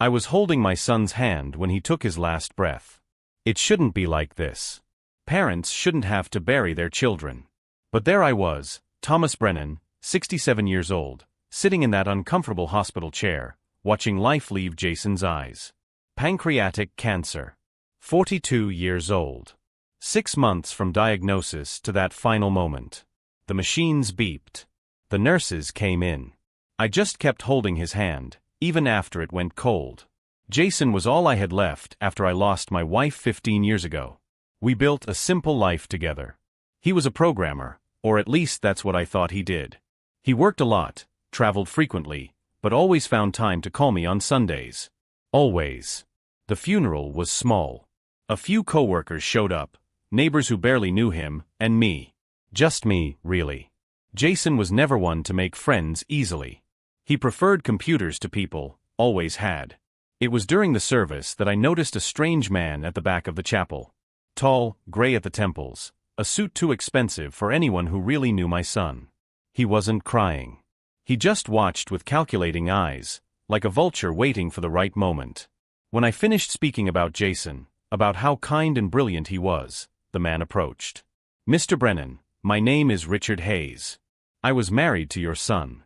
I was holding my son's hand when he took his last breath. It shouldn't be like this. Parents shouldn't have to bury their children. But there I was, Thomas Brennan, 67 years old, sitting in that uncomfortable hospital chair, watching life leave Jason's eyes. Pancreatic cancer. 42 years old. 6 months from diagnosis to that final moment. The machines beeped. The nurses came in. I just kept holding his hand, even after it went cold. Jason was all I had left after I lost my wife 15 years ago. We built a simple life together. He was a programmer, or at least that's what I thought he did. He worked a lot, traveled frequently, but always found time to call me on Sundays. Always. The funeral was small. A few coworkers showed up, neighbors who barely knew him, and me. Just me, really. Jason was never one to make friends easily. He preferred computers to people, always had. It was during the service that I noticed a strange man at the back of the chapel. Tall, gray at the temples, a suit too expensive for anyone who really knew my son. He wasn't crying. He just watched with calculating eyes, like a vulture waiting for the right moment. When I finished speaking about Jason, about how kind and brilliant he was, the man approached. "Mr. Brennan, my name is Richard Hayes. I was married to your son."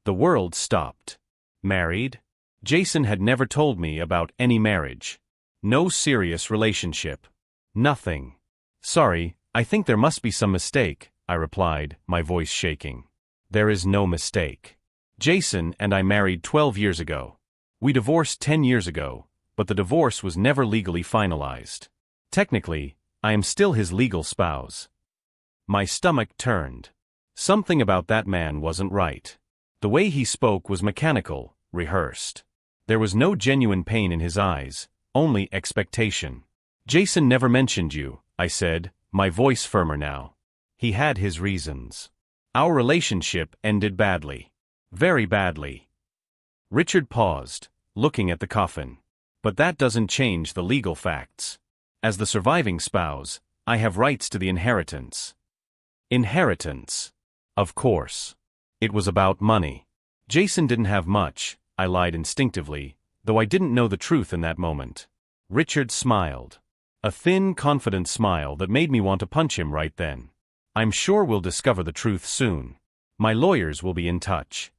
The world stopped. Married? Jason had never told me about any marriage. No serious relationship. Nothing. "Sorry, I think there must be some mistake," I replied, my voice shaking. "There is no mistake. Jason and I married 12 years ago. We divorced 10 years ago, but the divorce was never legally finalized. Technically, I am still his legal spouse." My stomach turned. Something about that man wasn't right. The way he spoke was mechanical, rehearsed. There was no genuine pain in his eyes, only expectation. "Jason never mentioned you," I said, my voice firmer now. "He had his reasons. Our relationship ended badly. Very badly." Richard paused, looking at the coffin. "But that doesn't change the legal facts. As the surviving spouse, I have rights to the inheritance." Inheritance. Of course. It was about money. Jason didn't have much, I lied instinctively, though I didn't know the truth in that moment. Richard smiled. A thin, confident smile that made me want to punch him right then. "I'm sure we'll discover the truth soon. My lawyers will be in touch."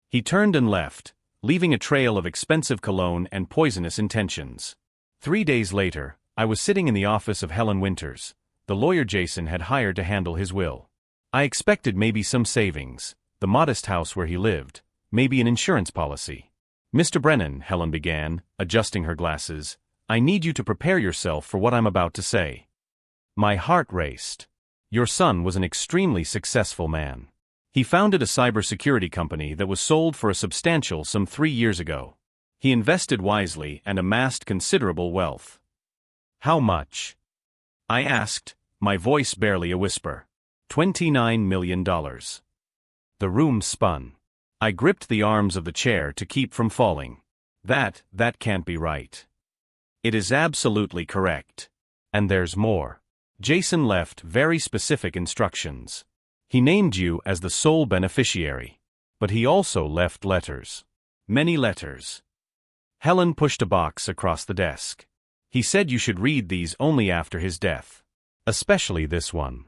He turned and left, leaving a trail of expensive cologne and poisonous intentions. 3 days later, I was sitting in the office of Helen Winters, the lawyer Jason had hired to handle his will. I expected maybe some savings, the modest house where he lived, maybe an insurance policy. "Mr. Brennan," Helen began, adjusting her glasses, "I need you to prepare yourself for what I'm about to say." My heart raced. "Your son was an extremely successful man. He founded a cybersecurity company that was sold for a substantial sum 3 years ago. He invested wisely and amassed considerable wealth." "How much?" I asked, my voice barely a whisper. $29 million. The room spun. I gripped the arms of the chair to keep from falling. That can't be right." "It is absolutely correct. And there's more. Jason left very specific instructions. He named you as the sole beneficiary. But he also left letters. Many letters." Helen pushed a box across the desk. "He said you should read these only after his death. Especially this one."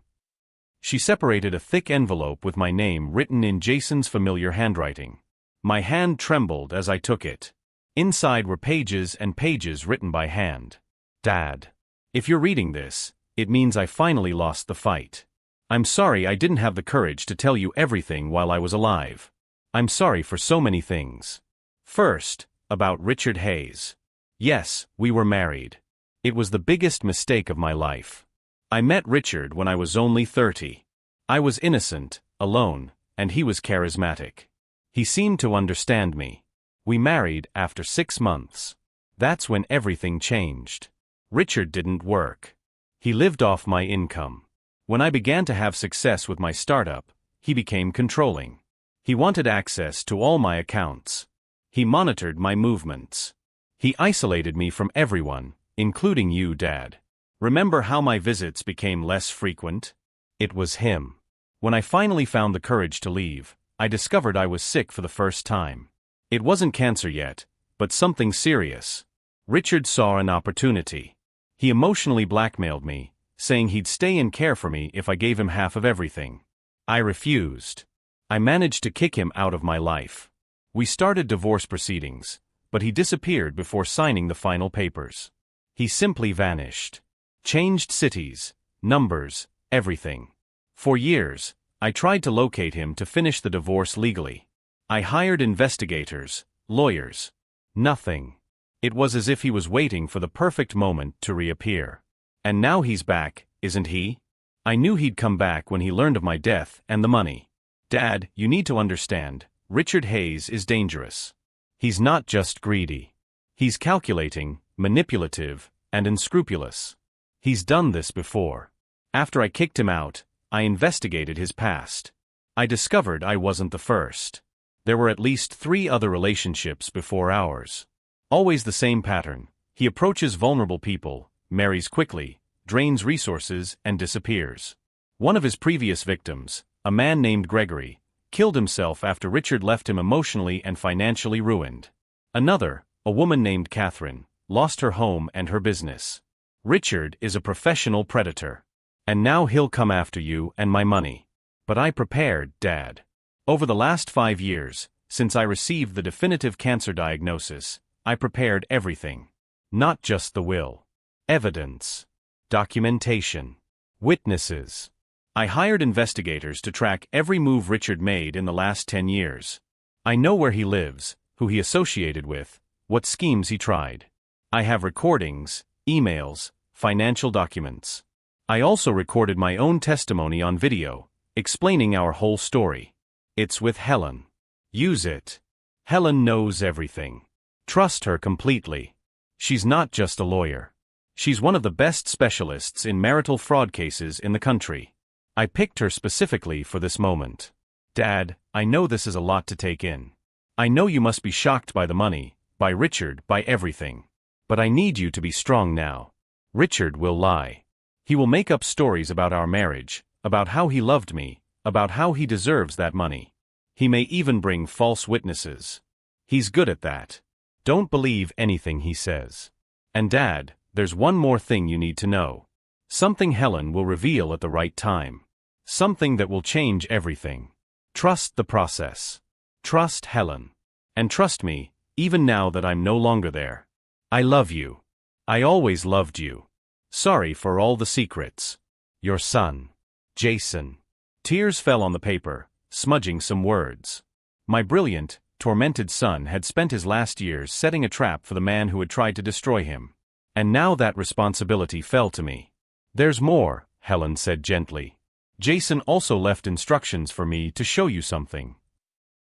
She separated a thick envelope with my name written in Jason's familiar handwriting. My hand trembled as I took it. Inside were pages and pages written by hand. "Dad, if you're reading this, it means I finally lost the fight. I'm sorry I didn't have the courage to tell you everything while I was alive. I'm sorry for so many things. First, about Richard Hayes. Yes, we were married. It was the biggest mistake of my life. I met Richard when I was only 30. I was innocent, alone, and he was charismatic. He seemed to understand me. We married after 6 months. That's when everything changed. Richard didn't work. He lived off my income. When I began to have success with my startup, he became controlling. He wanted access to all my accounts. He monitored my movements. He isolated me from everyone, including you, Dad. Remember how my visits became less frequent? It was him. When I finally found the courage to leave, I discovered I was sick for the first time. It wasn't cancer yet, but something serious. Richard saw an opportunity. He emotionally blackmailed me, saying he'd stay and care for me if I gave him half of everything. I refused. I managed to kick him out of my life. We started divorce proceedings, but he disappeared before signing the final papers. He simply vanished. Changed cities, numbers, everything. For years, I tried to locate him to finish the divorce legally. I hired investigators, lawyers. Nothing. It was as if he was waiting for the perfect moment to reappear. And now he's back, isn't he? I knew he'd come back when he learned of my death and the money. Dad, you need to understand, Richard Hayes is dangerous. He's not just greedy. He's calculating, manipulative, and unscrupulous. He's done this before. After I kicked him out, I investigated his past. I discovered I wasn't the first. There were at least 3 other relationships before ours. Always the same pattern. He approaches vulnerable people, marries quickly, drains resources, and disappears. One of his previous victims, a man named Gregory, killed himself after Richard left him emotionally and financially ruined. Another, a woman named Catherine, lost her home and her business. Richard is a professional predator. And now he'll come after you and my money. But I prepared, Dad. Over the last 5 years, since I received the definitive cancer diagnosis, I prepared everything. Not just the will. Evidence. Documentation. Witnesses. I hired investigators to track every move Richard made in the last 10 years. I know where he lives, who he associated with, what schemes he tried. I have recordings, emails, financial documents. I also recorded my own testimony on video, explaining our whole story. It's with Helen. Use it. Helen knows everything. Trust her completely. She's not just a lawyer. She's one of the best specialists in marital fraud cases in the country. I picked her specifically for this moment. Dad, I know this is a lot to take in. I know you must be shocked by the money, by Richard, by everything. But I need you to be strong now. Richard will lie. He will make up stories about our marriage, about how he loved me, about how he deserves that money. He may even bring false witnesses. He's good at that. Don't believe anything he says. And Dad, there's one more thing you need to know. Something Helen will reveal at the right time. Something that will change everything. Trust the process. Trust Helen. And trust me, even now that I'm no longer there. I love you. I always loved you. Sorry for all the secrets. Your son, Jason. Tears fell on the paper, smudging some words. My brilliant, tormented son had spent his last years setting a trap for the man who had tried to destroy him. And now that responsibility fell to me. There's more, Helen said gently. Jason also left instructions for me to show you something.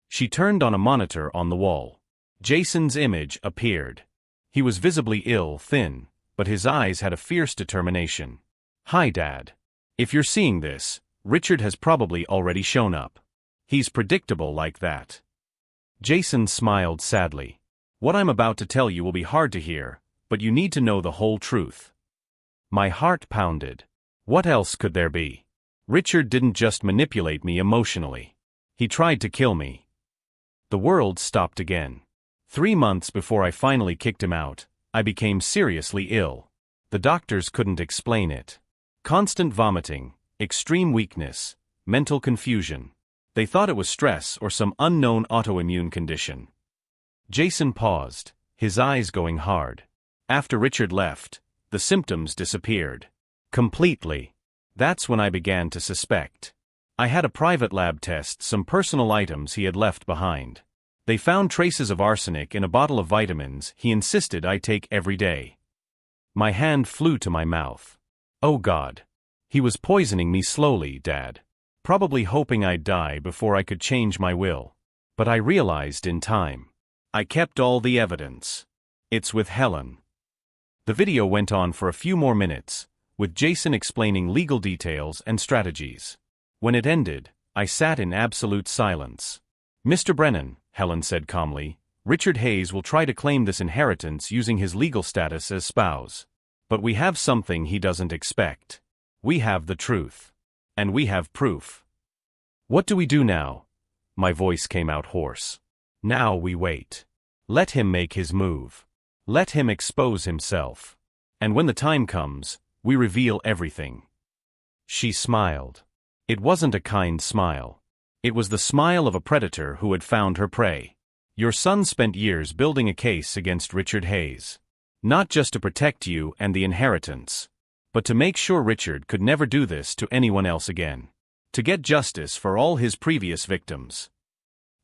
She turned on a monitor on the wall. Jason's image appeared. He was visibly ill, thin, but his eyes had a fierce determination. Hi, Dad. If you're seeing this, Richard has probably already shown up. He's predictable like that. Jason smiled sadly. What I'm about to tell you will be hard to hear, but you need to know the whole truth. My heart pounded. What else could there be? Richard didn't just manipulate me emotionally. He tried to kill me. The world stopped again. 3 months before I finally kicked him out, I became seriously ill. The doctors couldn't explain it. Constant vomiting, extreme weakness, mental confusion. They thought it was stress or some unknown autoimmune condition. Jason paused, his eyes going hard. After Richard left, the symptoms disappeared. Completely. That's when I began to suspect. I had a private lab test some personal items he had left behind. They found traces of arsenic in a bottle of vitamins he insisted I take every day. My hand flew to my mouth. Oh God. He was poisoning me slowly, Dad. Probably hoping I'd die before I could change my will. But I realized in time. I kept all the evidence. It's with Helen. The video went on for a few more minutes, with Jason explaining legal details and strategies. When it ended, I sat in absolute silence. Mr. Brennan, Helen said calmly, Richard Hayes will try to claim this inheritance using his legal status as spouse. But we have something he doesn't expect. We have the truth. And we have proof. What do we do now? My voice came out hoarse. Now we wait. Let him make his move. Let him expose himself. And when the time comes, we reveal everything." She smiled. It wasn't a kind smile. It was the smile of a predator who had found her prey. "Your son spent years building a case against Richard Hayes. Not just to protect you and the inheritance, but to make sure Richard could never do this to anyone else again. To get justice for all his previous victims."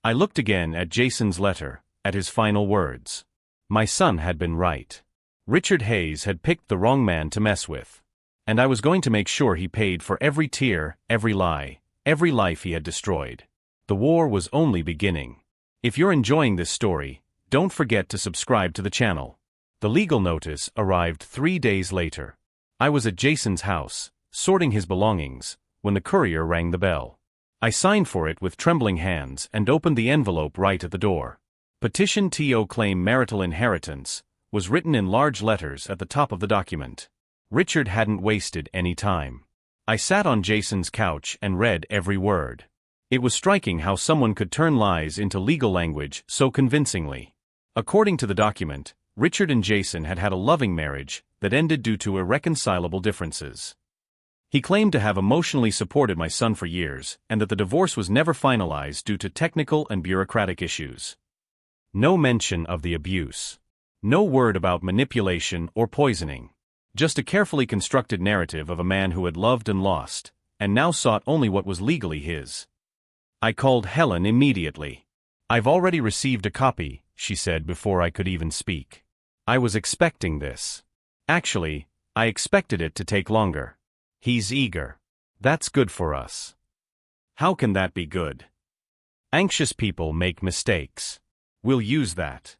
I looked again at Jason's letter, at his final words. My son had been right. Richard Hayes had picked the wrong man to mess with. And I was going to make sure he paid for every tear, every lie, every life he had destroyed. The war was only beginning. If you're enjoying this story, don't forget to subscribe to the channel. The legal notice arrived 3 days later. I was at Jason's house, sorting his belongings, when the courier rang the bell. I signed for it with trembling hands and opened the envelope right at the door. "Petition to claim marital inheritance" was written in large letters at the top of the document. Richard hadn't wasted any time. I sat on Jason's couch and read every word. It was striking how someone could turn lies into legal language so convincingly. According to the document, Richard and Jason had had a loving marriage that ended due to irreconcilable differences. He claimed to have emotionally supported my son for years and that the divorce was never finalized due to technical and bureaucratic issues. No mention of the abuse. No word about manipulation or poisoning. Just a carefully constructed narrative of a man who had loved and lost, and now sought only what was legally his. I called Helen immediately. "I've already received a copy," she said before I could even speak. "I was expecting this. Actually, I expected it to take longer. He's eager. That's good for us." How can that be good? Anxious people make mistakes. We'll use that.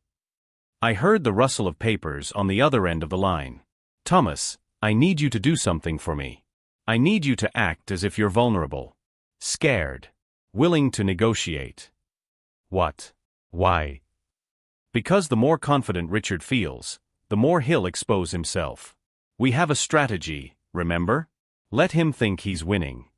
I heard the rustle of papers on the other end of the line. "Thomas, I need you to do something for me. I need you to act as if you're vulnerable. Scared. Willing to negotiate." "What? Why?" "Because the more confident Richard feels, the more he'll expose himself. We have a strategy, remember? Let him think he's winning."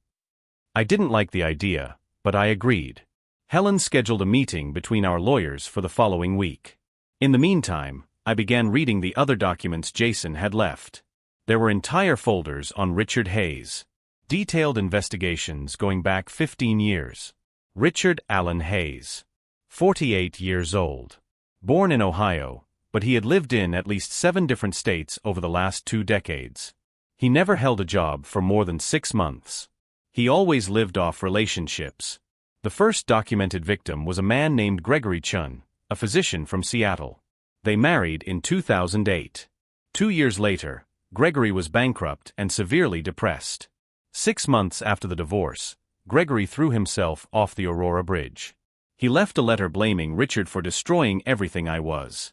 I didn't like the idea, but I agreed. Helen scheduled a meeting between our lawyers for the following week. In the meantime, I began reading the other documents Jason had left. There were entire folders on Richard Hayes. Detailed investigations going back 15 years. Richard Allen Hayes. 48 years old. Born in Ohio, but he had lived in at least 7 different states over the last 2 decades. He never held a job for more than 6 months. He always lived off relationships. The first documented victim was a man named Gregory Chun, a physician from Seattle. They married in 2008. 2 years later, Gregory was bankrupt and severely depressed. 6 months after the divorce, Gregory threw himself off the Aurora Bridge. He left a letter blaming Richard for destroying everything I was.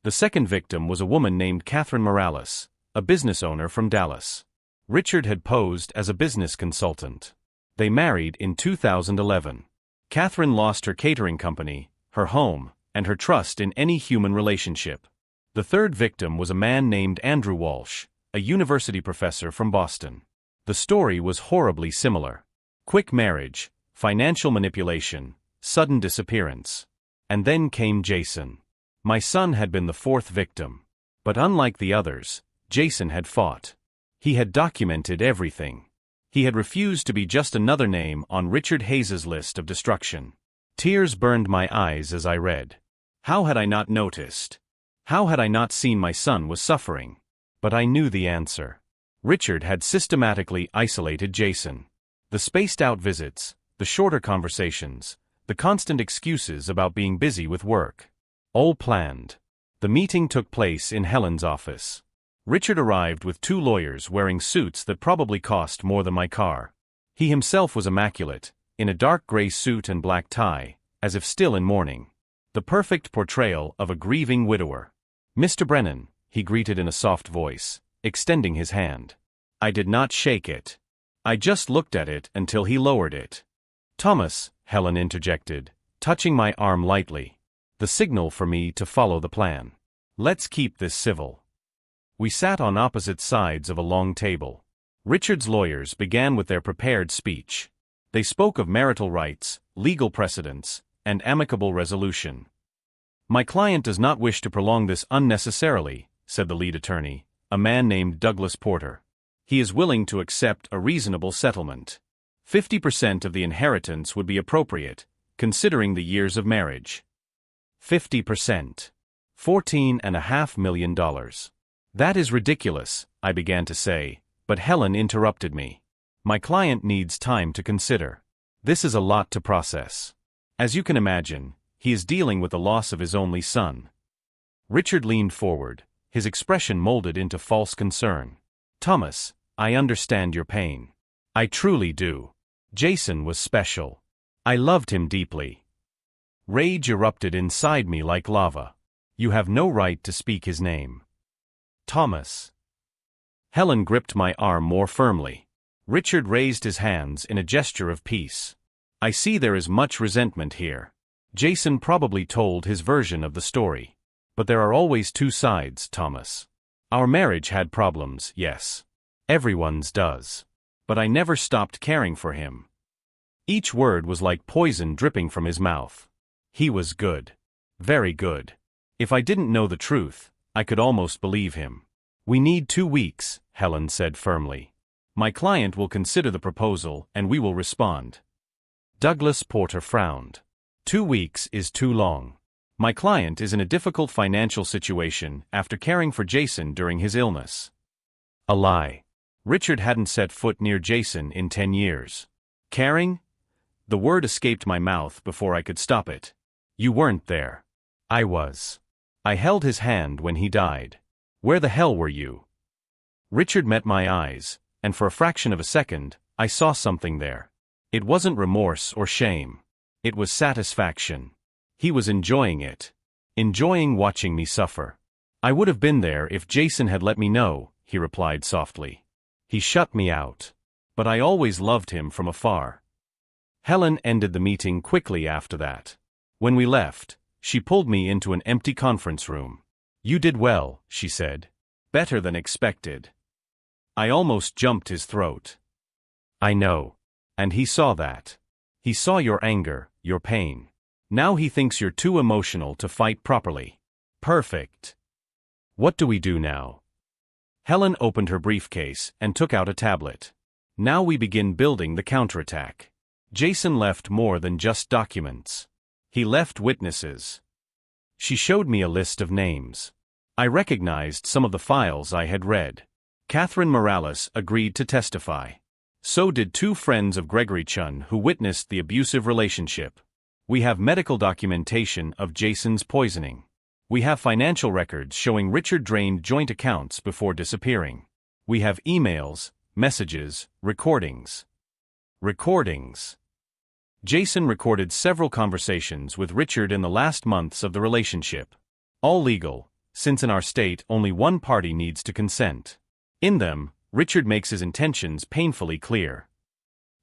The second victim was a woman named Catherine Morales, a business owner from Dallas. Richard had posed as a business consultant. They married in 2011. Catherine lost her catering company, her home, and her trust in any human relationship. The third victim was a man named Andrew Walsh, a university professor from Boston. The story was horribly similar. Quick marriage, financial manipulation, sudden disappearance. And then came Jason. My son had been the fourth victim. But unlike the others, Jason had fought. He had documented everything. He had refused to be just another name on Richard Hayes's list of destruction. Tears burned my eyes as I read. How had I not noticed? How had I not seen my son was suffering? But I knew the answer. Richard had systematically isolated Jason. The spaced-out visits, the shorter conversations, the constant excuses about being busy with work. All planned. The meeting took place in Helen's office. Richard arrived with 2 lawyers wearing suits that probably cost more than my car. He himself was immaculate, in a dark gray suit and black tie, as if still in mourning. The perfect portrayal of a grieving widower. "Mr. Brennan," he greeted in a soft voice, extending his hand. I did not shake it. I just looked at it until he lowered it. "Thomas," Helen interjected, touching my arm lightly. The signal for me to follow the plan. "Let's keep this civil." We sat on opposite sides of a long table. Richard's lawyers began with their prepared speech. They spoke of marital rights, legal precedents, and amicable resolution. My client does not wish to prolong this unnecessarily, said the lead attorney, a man named Douglas Porter. He is willing to accept a reasonable settlement. 50% of the inheritance would be appropriate, considering the years of marriage. 50%. $14.5 million. That is ridiculous, I began to say, but Helen interrupted me. My client needs time to consider. This is a lot to process. As you can imagine, he is dealing with the loss of his only son. Richard leaned forward, his expression molded into false concern. Thomas, I understand your pain. I truly do. Jason was special. I loved him deeply. Rage erupted inside me like lava. You have no right to speak his name. Thomas. Helen gripped my arm more firmly. Richard raised his hands in a gesture of peace. I see there is much resentment here. Jason probably told his version of the story. But there are always two sides, Thomas. Our marriage had problems, yes. Everyone's does. But I never stopped caring for him. Each word was like poison dripping from his mouth. He was good. Very good. If I didn't know the truth, I could almost believe him. We need 2 weeks, Helen said firmly. My client will consider the proposal and we will respond. Douglas Porter frowned. 2 weeks is too long. My client is in a difficult financial situation after caring for Jason during his illness. A lie. Richard hadn't set foot near Jason in 10 years. Caring? The word escaped my mouth before I could stop it. You weren't there. I was. I held his hand when he died. Where the hell were you? Richard met my eyes, and for a fraction of a second, I saw something there. It wasn't remorse or shame. It was satisfaction. He was enjoying it. Enjoying watching me suffer. I would have been there if Jason had let me know, he replied softly. He shut me out. But I always loved him from afar. Helen ended the meeting quickly after that. When we left, she pulled me into an empty conference room. You did well, she said. Better than expected. I almost jumped his throat. I know. And he saw that. He saw your anger, your pain. Now he thinks you're too emotional to fight properly. Perfect. What do we do now? Helen opened her briefcase and took out a tablet. Now we begin building the counterattack. Jason left more than just documents. He left witnesses. She showed me a list of names. I recognized some of the files I had read. Catherine Morales agreed to testify. So did 2 friends of Gregory Chun who witnessed the abusive relationship. We have medical documentation of Jason's poisoning. We have financial records showing Richard drained joint accounts before disappearing. We have emails, messages, recordings. Recordings. Jason recorded several conversations with Richard in the last months of the relationship. All legal, since in our state only one party needs to consent. In them, Richard makes his intentions painfully clear.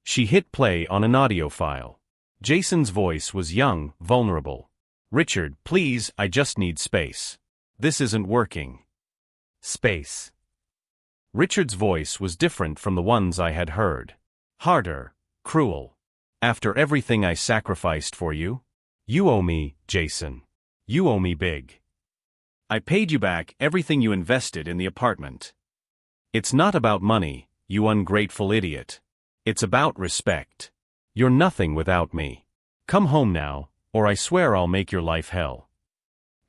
She hit play on an audio file. Jason's voice was young, vulnerable. Richard, please, I just need space. This isn't working. Space. Richard's voice was different from the ones I had heard. Harder, cruel. After everything I sacrificed for you? You owe me, Jason. You owe me big. I paid you back everything you invested in the apartment. It's not about money, you ungrateful idiot. It's about respect. You're nothing without me. Come home now, or I swear I'll make your life hell.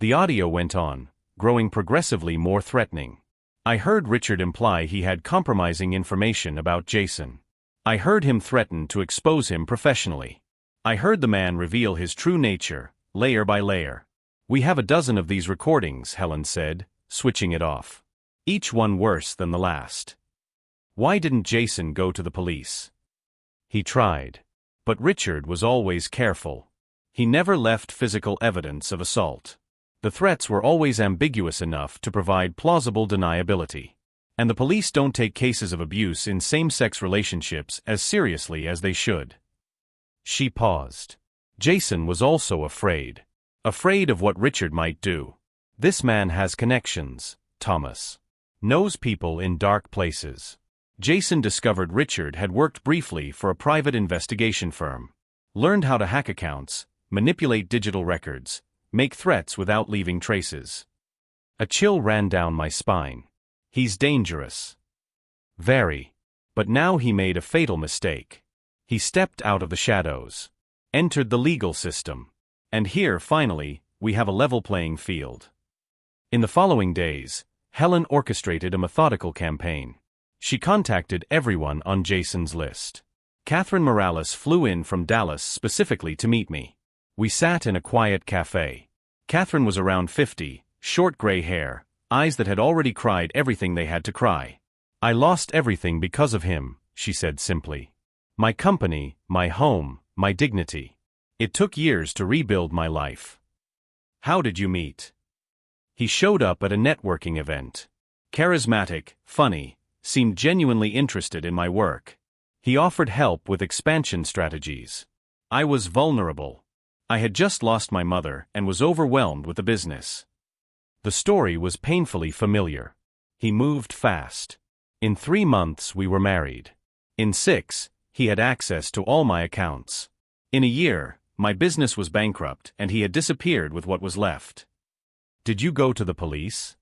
The audio went on, growing progressively more threatening. I heard Richard imply he had compromising information about Jason. I heard him threaten to expose him professionally. I heard the man reveal his true nature, layer by layer. We have a dozen of these recordings, Helen said, switching it off. Each one worse than the last. Why didn't Jason go to the police? He tried. But Richard was always careful. He never left physical evidence of assault. The threats were always ambiguous enough to provide plausible deniability. And the police don't take cases of abuse in same-sex relationships as seriously as they should. She paused. Jason was also afraid. Afraid of what Richard might do. This man has connections, Thomas. Knows people in dark places. Jason discovered Richard had worked briefly for a private investigation firm. Learned how to hack accounts, manipulate digital records, make threats without leaving traces. A chill ran down my spine. He's dangerous. Very. But now he made a fatal mistake. He stepped out of the shadows, entered the legal system. And here, finally, we have a level playing field. In the following days, Helen orchestrated a methodical campaign. She contacted everyone on Jason's list. Catherine Morales flew in from Dallas specifically to meet me. We sat in a quiet cafe. Catherine was around 50, short gray hair, eyes that had already cried everything they had to cry. I lost everything because of him, she said simply. My company, my home, my dignity. It took years to rebuild my life. How did you meet? He showed up at a networking event. Charismatic, funny, seemed genuinely interested in my work. He offered help with expansion strategies. I was vulnerable. I had just lost my mother and was overwhelmed with the business. The story was painfully familiar. He moved fast. In 3 months we were married. In 6, he had access to all my accounts. In a year, my business was bankrupt and he had disappeared with what was left. Did you go to the police?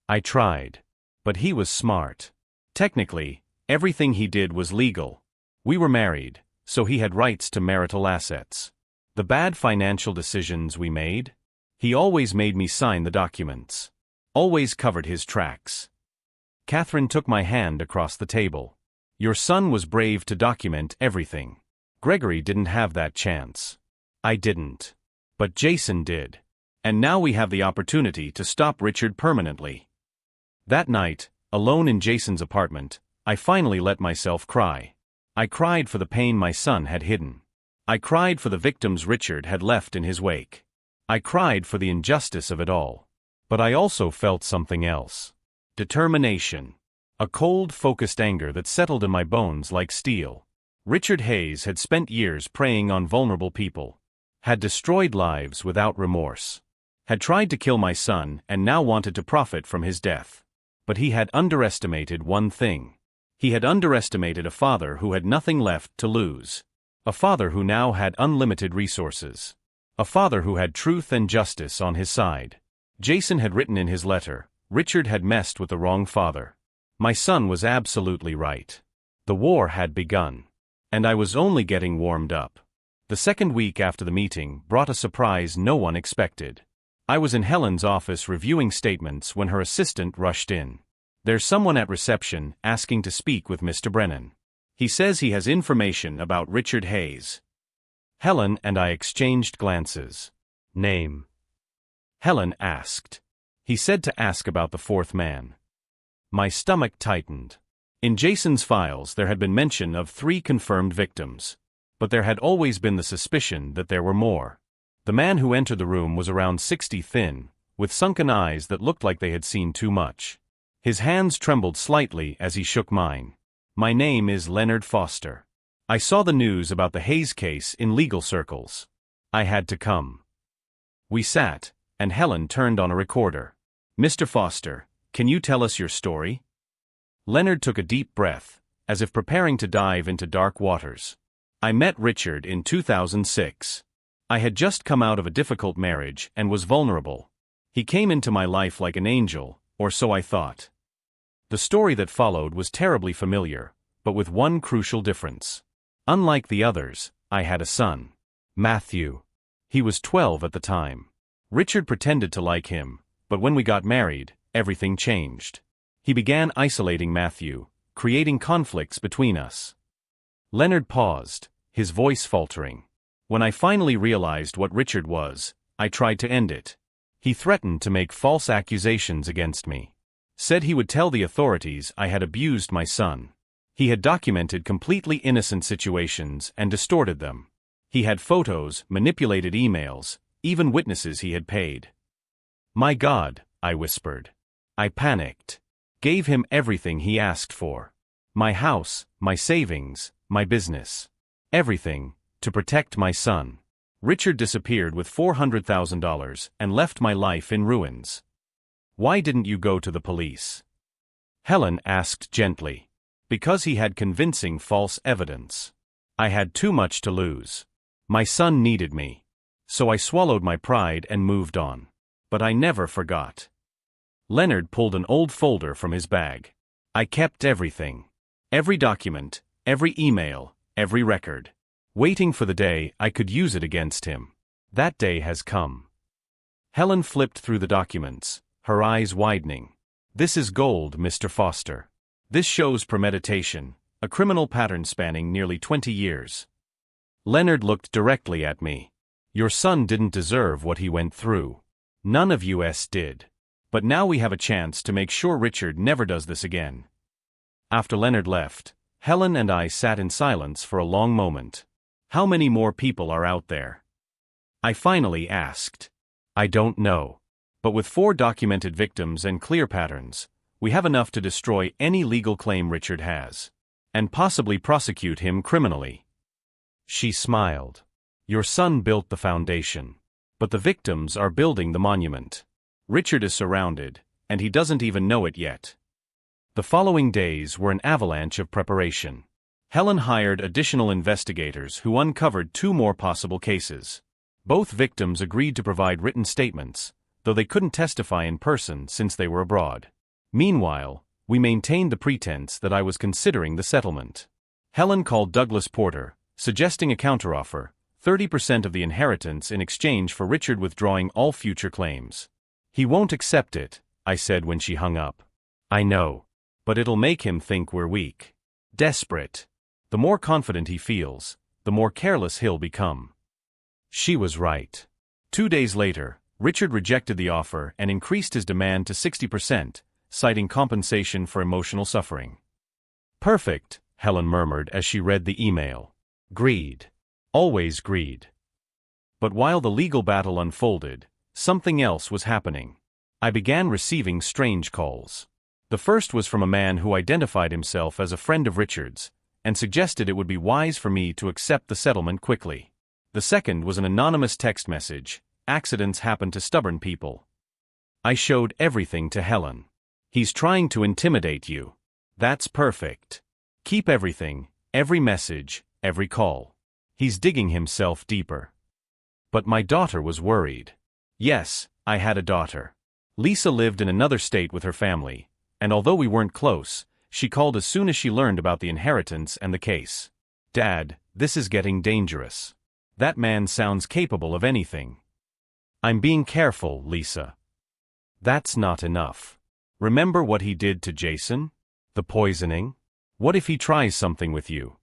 I tried. But he was smart. Technically, everything he did was legal. We were married, so he had rights to marital assets. The bad financial decisions we made? He always made me sign the documents. Always covered his tracks. Catherine took my hand across the table. Your son was brave to document everything. Gregory didn't have that chance. I didn't. But Jason did. And now we have the opportunity to stop Richard permanently. That night, alone in Jason's apartment, I finally let myself cry. I cried for the pain my son had hidden. I cried for the victims Richard had left in his wake. I cried for the injustice of it all. But I also felt something else. Determination. A cold, focused anger that settled in my bones like steel. Richard Hayes had spent years preying on vulnerable people. Had destroyed lives without remorse. Had tried to kill my son and now wanted to profit from his death. But he had underestimated one thing. He had underestimated a father who had nothing left to lose. A father who now had unlimited resources. A father who had truth and justice on his side. Jason had written in his letter, Richard had messed with the wrong father. My son was absolutely right. The war had begun. And I was only getting warmed up. The second week after the meeting brought a surprise no one expected. I was in Helen's office reviewing statements when her assistant rushed in. There's someone at reception asking to speak with Mr. Brennan. He says he has information about Richard Hayes. Helen and I exchanged glances. Name? Helen asked. He said to ask about the 4th man. My stomach tightened. In Jason's files there had been mention of 3 confirmed victims. But there had always been the suspicion that there were more. The man who entered the room was around 60 thin, with sunken eyes that looked like they had seen too much. His hands trembled slightly as he shook mine. My name is Leonard Foster. I saw the news about the Hayes case in legal circles. I had to come. We sat, and Helen turned on a recorder. Mr. Foster, can you tell us your story? Leonard took a deep breath, as if preparing to dive into dark waters. I met Richard in 2006. I had just come out of a difficult marriage and was vulnerable. He came into my life like an angel, or so I thought. The story that followed was terribly familiar, but with one crucial difference. Unlike the others, I had a son. Matthew. He was 12 at the time. Richard pretended to like him, but when we got married, everything changed. He began isolating Matthew, creating conflicts between us. Leonard paused, his voice faltering. When I finally realized what Richard was, I tried to end it. He threatened to make false accusations against me. Said he would tell the authorities I had abused my son. He had documented completely innocent situations and distorted them. He had photos, manipulated emails, even witnesses he had paid. My God, I whispered. I panicked. Gave him everything he asked for. My house, my savings, my business. Everything, to protect my son. Richard disappeared with $400,000 and left my life in ruins. Why didn't you go to the police? Helen asked gently. Because he had convincing false evidence. I had too much to lose. My son needed me. So I swallowed my pride and moved on. But I never forgot. Leonard pulled an old folder from his bag. I kept everything. Every document, every email, every record. Waiting for the day I could use it against him. That day has come. Helen flipped through the documents, her eyes widening. This is gold, Mr. Foster. This shows premeditation, a criminal pattern spanning nearly 20 years. Leonard looked directly at me. Your son didn't deserve what he went through. None of us did. But now we have a chance to make sure Richard never does this again. After Leonard left, Helen and I sat in silence for a long moment. How many more people are out there? I finally asked. I don't know. But with 4 documented victims and clear patterns, we have enough to destroy any legal claim Richard has. And possibly prosecute him criminally. She smiled. Your son built the foundation. But the victims are building the monument. Richard is surrounded, and he doesn't even know it yet. The following days were an avalanche of preparation. Helen hired additional investigators who uncovered 2 more possible cases. Both victims agreed to provide written statements, though they couldn't testify in person since they were abroad. Meanwhile, we maintained the pretense that I was considering the settlement. Helen called Douglas Porter, suggesting a counteroffer, 30% of the inheritance in exchange for Richard withdrawing all future claims. He won't accept it, I said when she hung up. I know. But it'll make him think we're weak. Desperate. The more confident he feels, the more careless he'll become. She was right. 2 days later, Richard rejected the offer and increased his demand to 60%, citing compensation for emotional suffering. Perfect, Helen murmured as she read the email. Greed. Always greed. But while the legal battle unfolded, something else was happening. I began receiving strange calls. The first was from a man who identified himself as a friend of Richard's, and suggested it would be wise for me to accept the settlement quickly. The second was an anonymous text message. Accidents happen to stubborn people. I showed everything to Helen. He's trying to intimidate you. That's perfect. Keep everything, every message, every call. He's digging himself deeper. But my daughter was worried. Yes, I had a daughter. Lisa lived in another state with her family, and although we weren't close, she called as soon as she learned about the inheritance and the case. Dad, this is getting dangerous. That man sounds capable of anything. I'm being careful, Lisa. That's not enough. Remember what he did to Jason? The poisoning? What if he tries something with you?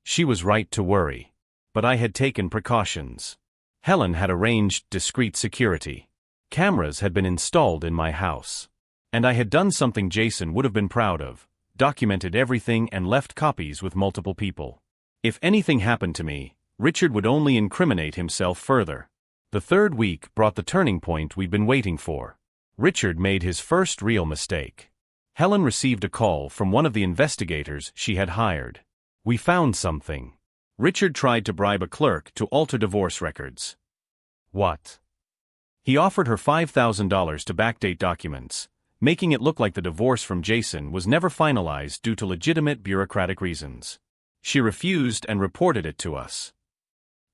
She was right to worry. But I had taken precautions. Helen had arranged discreet security. Cameras had been installed in my house. And I had done something Jason would have been proud of, documented everything and left copies with multiple people. If anything happened to me, Richard would only incriminate himself further. The 3rd week brought the turning point we'd been waiting for. Richard made his first real mistake. Helen received a call from one of the investigators she had hired. We found something. Richard tried to bribe a clerk to alter divorce records. What? He offered her $5,000 to backdate documents, making it look like the divorce from Jason was never finalized due to legitimate bureaucratic reasons. She refused and reported it to us.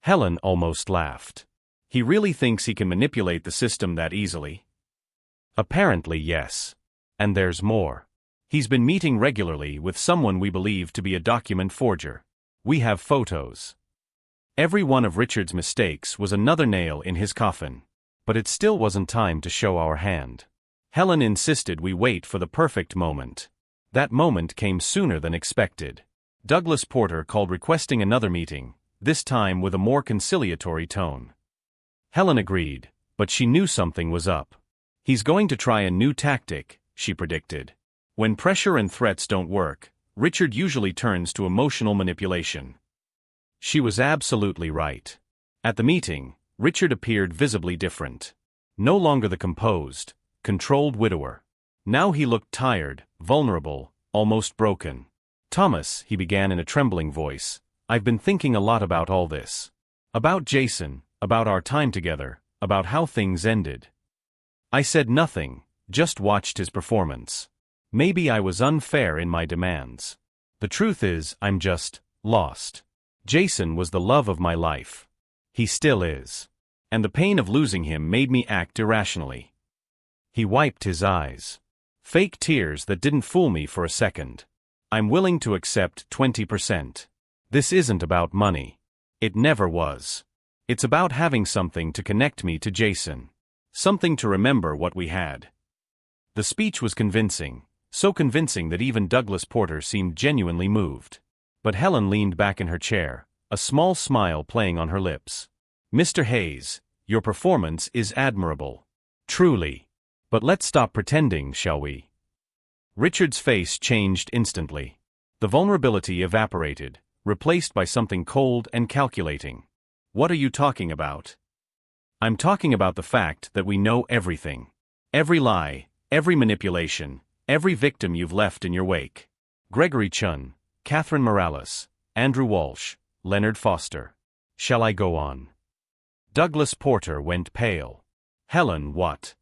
Helen almost laughed. He really thinks he can manipulate the system that easily? Apparently, yes. And there's more. He's been meeting regularly with someone we believe to be a document forger. We have photos. Every one of Richard's mistakes was another nail in his coffin. But it still wasn't time to show our hand. Helen insisted we wait for the perfect moment. That moment came sooner than expected. Douglas Porter called requesting another meeting, this time with a more conciliatory tone. Helen agreed, but she knew something was up. He's going to try a new tactic, she predicted. When pressure and threats don't work, Richard usually turns to emotional manipulation. She was absolutely right. At the meeting, Richard appeared visibly different. No longer the composed, controlled widower. Now he looked tired, vulnerable, almost broken. Thomas, he began in a trembling voice, I've been thinking a lot about all this. About Jason, about our time together, about how things ended. I said nothing, just watched his performance. Maybe I was unfair in my demands. The truth is, I'm just lost. Jason was the love of my life. He still is. and the pain of losing him made me act irrationally. He wiped his eyes. Fake tears that didn't fool me for a second. I'm willing to accept 20%. This isn't about money. It never was. It's about having something to connect me to Jason. Something to remember what we had. The speech was convincing, so convincing that even Douglas Porter seemed genuinely moved. But Helen leaned back in her chair, a small smile playing on her lips. Mr. Hayes, your performance is admirable. Truly. But let's stop pretending, shall we? Richard's face changed instantly. The vulnerability evaporated, replaced by something cold and calculating. What are you talking about? I'm talking about the fact that we know everything. Every lie, every manipulation, every victim you've left in your wake. Gregory Chun, Catherine Morales, Andrew Walsh, Leonard Foster. Shall I go on? Douglas Porter went pale. Helen, what?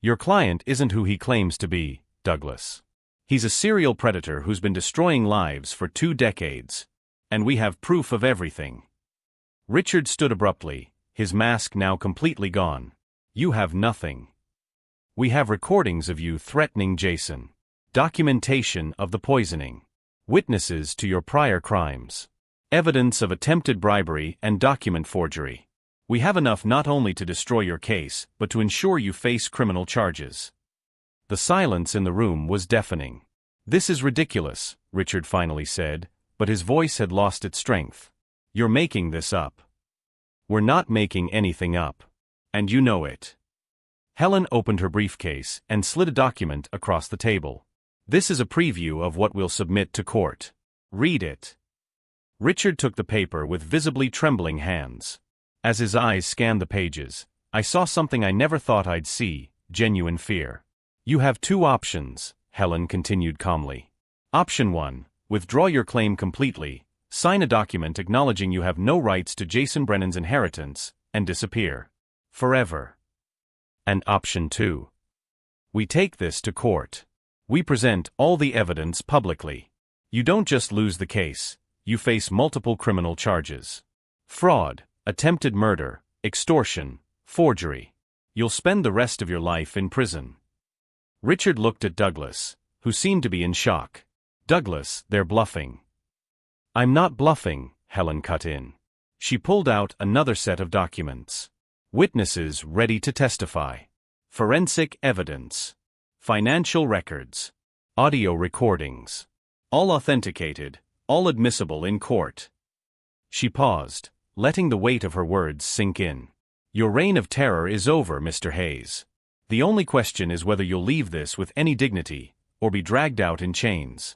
Your client isn't who he claims to be, Douglas. He's a serial predator who's been destroying lives for 2 decades. And we have proof of everything. Richard stood abruptly, his mask now completely gone. You have nothing. We have recordings of you threatening Jason. Documentation of the poisoning. Witnesses to your prior crimes. Evidence of attempted bribery and document forgery. We have enough not only to destroy your case, but to ensure you face criminal charges. The silence in the room was deafening. This is ridiculous, Richard finally said, but his voice had lost its strength. You're making this up. We're not making anything up. And you know it. Helen opened her briefcase and slid a document across the table. This is a preview of what we'll submit to court. Read it. Richard took the paper with visibly trembling hands. As his eyes scanned the pages, I saw something I never thought I'd see, genuine fear. You have 2 options, Helen continued calmly. Option 1, withdraw your claim completely, sign a document acknowledging you have no rights to Jason Brennan's inheritance, and disappear. Forever. And option 2. We take this to court. We present all the evidence publicly. You don't just lose the case, you face multiple criminal charges. Fraud, attempted murder, extortion, forgery. You'll spend the rest of your life in prison. Richard looked at Douglas, who seemed to be in shock. Douglas, they're bluffing. I'm not bluffing, Helen cut in. She pulled out another set of documents. Witnesses ready to testify. Forensic evidence. Financial records. Audio recordings. All authenticated, all admissible in court. She paused, letting the weight of her words sink in. Your reign of terror is over, Mr. Hayes. The only question is whether you'll leave this with any dignity, or be dragged out in chains.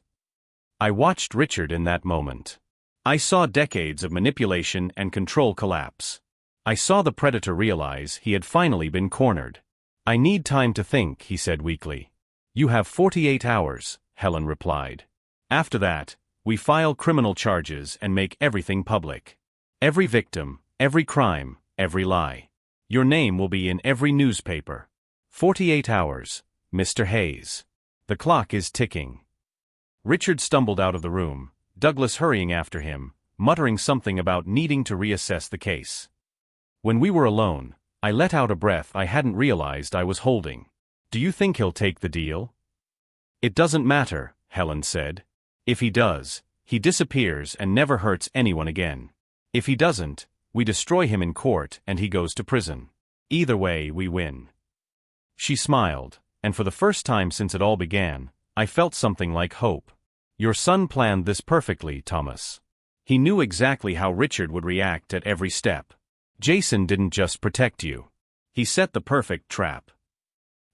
I watched Richard in that moment. I saw decades of manipulation and control collapse. I saw the predator realize he had finally been cornered. I need time to think, he said weakly. You have 48 hours, Helen replied. After that, we file criminal charges and make everything public. Every victim, every crime, every lie. Your name will be in every newspaper. 48 hours, Mr. Hayes. The clock is ticking. Richard stumbled out of the room, Douglas hurrying after him, muttering something about needing to reassess the case. When we were alone, I let out a breath I hadn't realized I was holding. Do you think he'll take the deal? It doesn't matter, Helen said. If he does, he disappears and never hurts anyone again. If he doesn't, we destroy him in court and he goes to prison. Either way, we win. She smiled, and for the first time since it all began, I felt something like hope. Your son planned this perfectly, Thomas. He knew exactly how Richard would react at every step. Jason didn't just protect you. He set the perfect trap.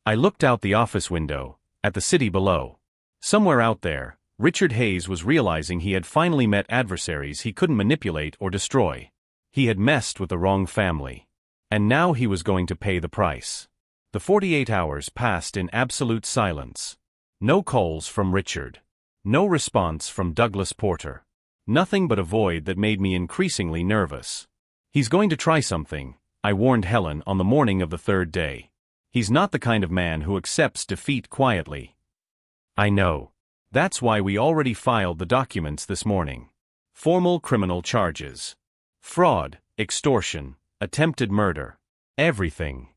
I looked out the office window, at the city below. Somewhere out there, Richard Hayes was realizing he had finally met adversaries he couldn't manipulate or destroy. He had messed with the wrong family. And now he was going to pay the price. The 48 hours passed in absolute silence. No calls from Richard. No response from Douglas Porter. Nothing but a void that made me increasingly nervous. He's going to try something, I warned Helen on the morning of the 3rd day. He's not the kind of man who accepts defeat quietly. I know. That's why we already filed the documents this morning. Formal criminal charges. Fraud, extortion, attempted murder. Everything.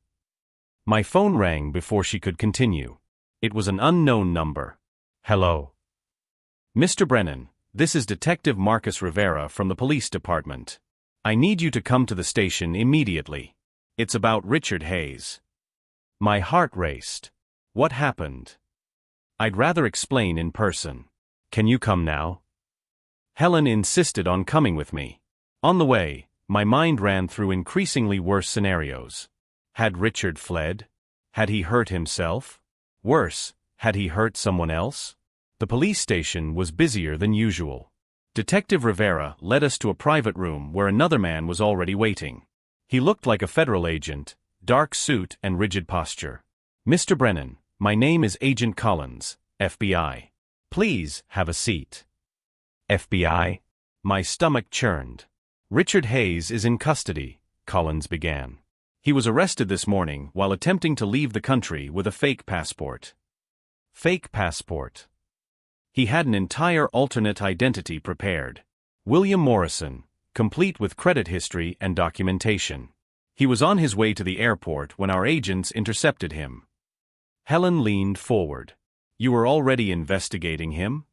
My phone rang before she could continue. It was an unknown number. Hello. Mr. Brennan, this is Detective Marcus Rivera from the police department. I need you to come to the station immediately. It's about Richard Hayes. My heart raced. What happened? I'd rather explain in person. Can you come now? Helen insisted on coming with me. On the way, my mind ran through increasingly worse scenarios. Had Richard fled? Had he hurt himself? Worse, had he hurt someone else? The police station was busier than usual. Detective Rivera led us to a private room where another man was already waiting. He looked like a federal agent, dark suit and rigid posture. Mr. Brennan, my name is Agent Collins, FBI. Please have a seat. FBI? My stomach churned. Richard Hayes is in custody, Collins began. He was arrested this morning while attempting to leave the country with a fake passport. Fake passport. He had an entire alternate identity prepared. William Morrison, complete with credit history and documentation. He was on his way to the airport when our agents intercepted him. Helen leaned forward. You were already investigating him?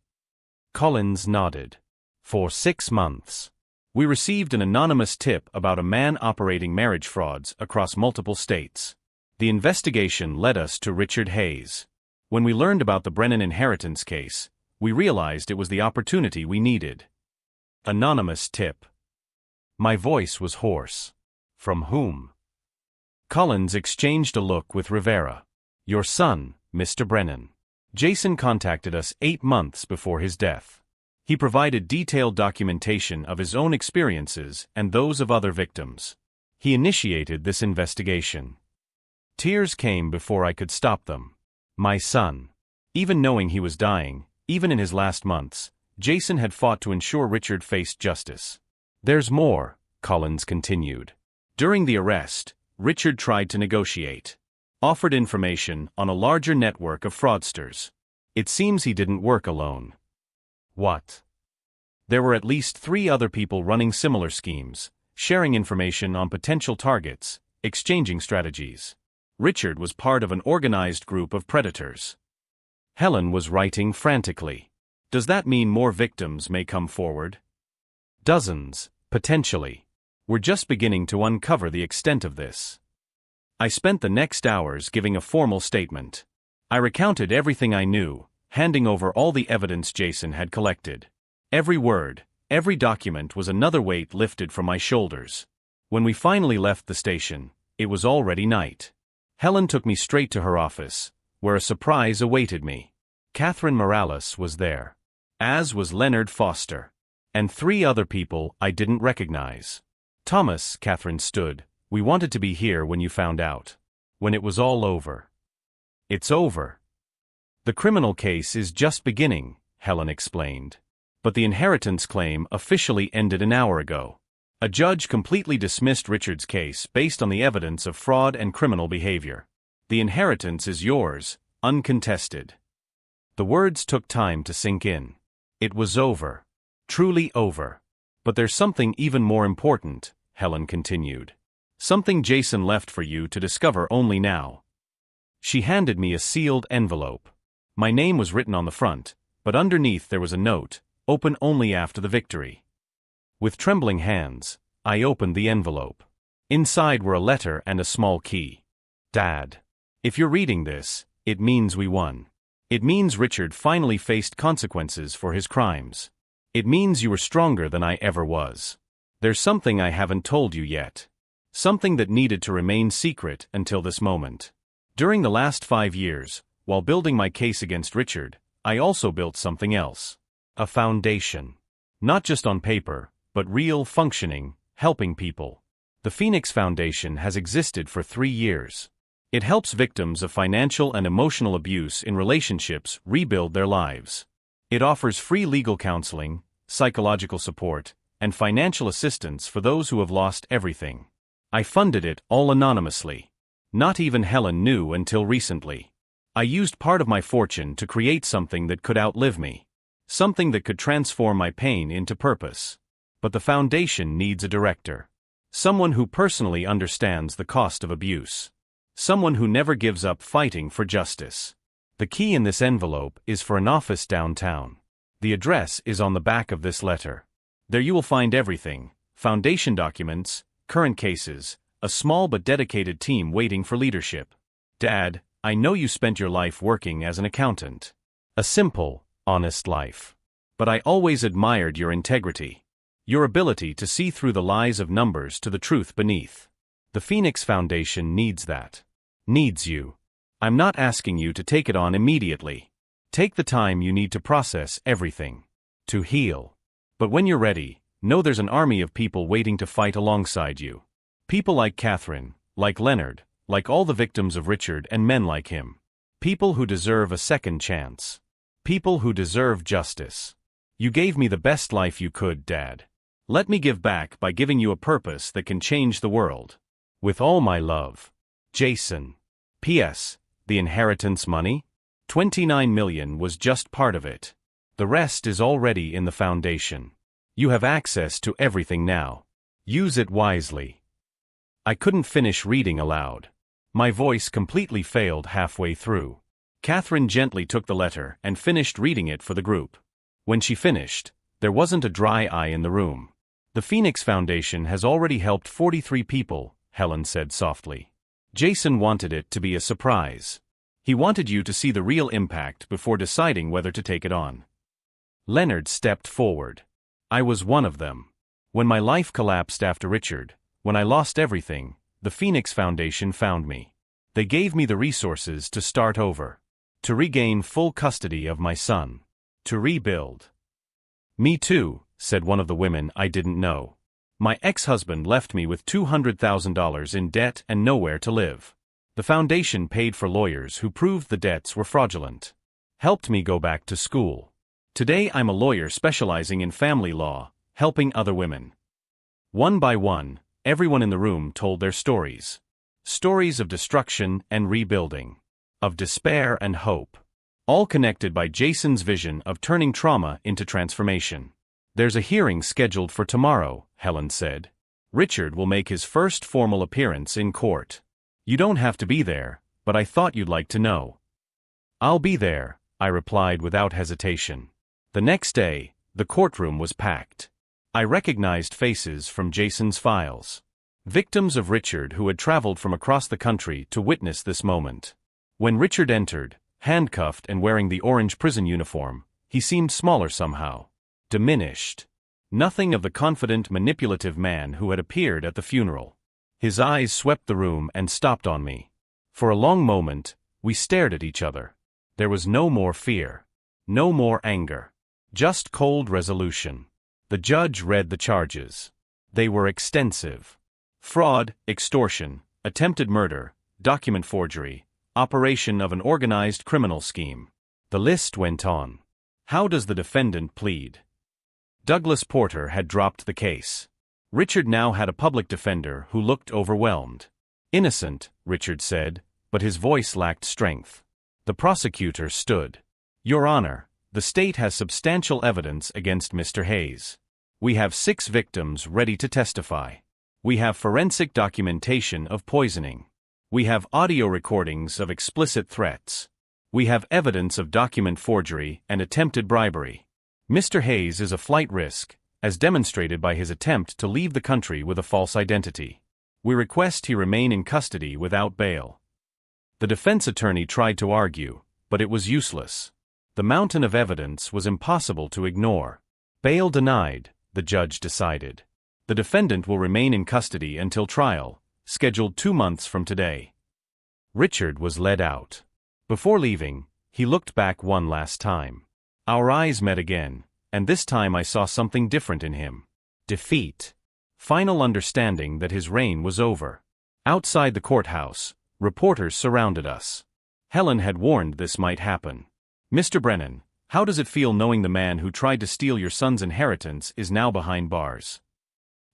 Collins nodded. For 6 months. We received an anonymous tip about a man operating marriage frauds across multiple states. The investigation led us to Richard Hayes. When we learned about the Brennan inheritance case, we realized it was the opportunity we needed. Anonymous tip. My voice was hoarse. From whom? Collins exchanged a look with Rivera. Your son, Mr. Brennan. Jason contacted us 8 months before his death. He provided detailed documentation of his own experiences and those of other victims. He initiated this investigation. Tears came before I could stop them. My son. Even knowing he was dying, even in his last months, Jason had fought to ensure Richard faced justice. There's more, Collins continued. During the arrest, Richard tried to negotiate. Offered information on a larger network of fraudsters. It seems he didn't work alone. What? There were at least 3 other people running similar schemes, sharing information on potential targets, exchanging strategies. Richard was part of an organized group of predators. Helen was writing frantically. Does that mean more victims may come forward? Dozens, potentially. We're just beginning to uncover the extent of this. I spent the next hours giving a formal statement. I recounted everything I knew, handing over all the evidence Jason had collected. Every word, every document was another weight lifted from my shoulders. When we finally left the station, it was already night. Helen took me straight to her office, where a surprise awaited me. Catherine Morales was there. As was Leonard Foster. And 3 other people I didn't recognize. Thomas, Catherine stood, we wanted to be here when you found out. When it was all over. It's over. The criminal case is just beginning, Helen explained. But the inheritance claim officially ended an hour ago. A judge completely dismissed Richard's case based on the evidence of fraud and criminal behavior. The inheritance is yours, uncontested. The words took time to sink in. It was over. Truly over. But there's something even more important, Helen continued. Something Jason left for you to discover only now. She handed me a sealed envelope. My name was written on the front, but underneath there was a note, open only after the victory. With trembling hands, I opened the envelope. Inside were a letter and a small key. Dad. If you're reading this, it means we won. It means Richard finally faced consequences for his crimes. It means you were stronger than I ever was. There's something I haven't told you yet. Something that needed to remain secret until this moment. During the last 5 years, while building my case against Richard, I also built something else. A foundation. Not just on paper, but real, functioning, helping people. The Phoenix Foundation has existed for 3 years. It helps victims of financial and emotional abuse in relationships rebuild their lives. It offers free legal counseling, psychological support, and financial assistance for those who have lost everything. I funded it all anonymously. Not even Helen knew until recently. I used part of my fortune to create something that could outlive me. Something that could transform my pain into purpose. But the foundation needs a director. Someone who personally understands the cost of abuse. Someone who never gives up fighting for justice. The key in this envelope is for an office downtown. The address is on the back of this letter. There you will find everything: foundation documents, current cases, a small but dedicated team waiting for leadership. Dad, I know you spent your life working as an accountant. A simple, honest life. But I always admired your integrity. Your ability to see through the lies of numbers to the truth beneath. The Phoenix Foundation needs that. Needs you. I'm not asking you to take it on immediately. Take the time you need to process everything. To heal. But when you're ready, know there's an army of people waiting to fight alongside you. People like Catherine, like Leonard, like all the victims of Richard and men like him. People who deserve a second chance. People who deserve justice. You gave me the best life you could, Dad. Let me give back by giving you a purpose that can change the world. With all my love. Jason. P.S. The inheritance money? $29 million was just part of it. The rest is already in the foundation. You have access to everything now. Use it wisely. I couldn't finish reading aloud. My voice completely failed halfway through. Catherine gently took the letter and finished reading it for the group. When she finished, there wasn't a dry eye in the room. The Phoenix Foundation has already helped 43 people, Helen said softly. Jason wanted it to be a surprise. He wanted you to see the real impact before deciding whether to take it on. Leonard stepped forward. I was one of them. When my life collapsed after Richard, when I lost everything, the Phoenix Foundation found me. They gave me the resources to start over. To regain full custody of my son. To rebuild. Me too, said one of the women I didn't know. My ex-husband left me with $200,000 in debt and nowhere to live. The foundation paid for lawyers who proved the debts were fraudulent. Helped me go back to school. Today I'm a lawyer specializing in family law, helping other women. One by one, everyone in the room told their stories. Stories of destruction and rebuilding. Of despair and hope. All connected by Jason's vision of turning trauma into transformation. There's a hearing scheduled for tomorrow, Helen said. Richard will make his first formal appearance in court. You don't have to be there, but I thought you'd like to know. I'll be there, I replied without hesitation. The next day, the courtroom was packed. I recognized faces from Jason's files. Victims of Richard who had traveled from across the country to witness this moment. When Richard entered, handcuffed and wearing the orange prison uniform, he seemed smaller somehow. Diminished. Nothing of the confident, manipulative man who had appeared at the funeral. His eyes swept the room and stopped on me. For a long moment, we stared at each other. There was no more fear. No more anger. Just cold resolution. The judge read the charges. They were extensive. Fraud, extortion, attempted murder, document forgery, operation of an organized criminal scheme. The list went on. How does the defendant plead? Douglas Porter had dropped the case. Richard now had a public defender who looked overwhelmed. Innocent, Richard said, but his voice lacked strength. The prosecutor stood. Your Honor, the state has substantial evidence against Mr. Hayes. We have 6 victims ready to testify. We have forensic documentation of poisoning. We have audio recordings of explicit threats. We have evidence of document forgery and attempted bribery. Mr. Hayes is a flight risk, as demonstrated by his attempt to leave the country with a false identity. We request he remain in custody without bail. The defense attorney tried to argue, but it was useless. The mountain of evidence was impossible to ignore. Bail denied, the judge decided. The defendant will remain in custody until trial, scheduled 2 months from today. Richard was led out. Before leaving, he looked back one last time. Our eyes met again, and this time I saw something different in him. Defeat. Final understanding that his reign was over. Outside the courthouse, reporters surrounded us. Helen had warned this might happen. Mr. Brennan, how does it feel knowing the man who tried to steal your son's inheritance is now behind bars?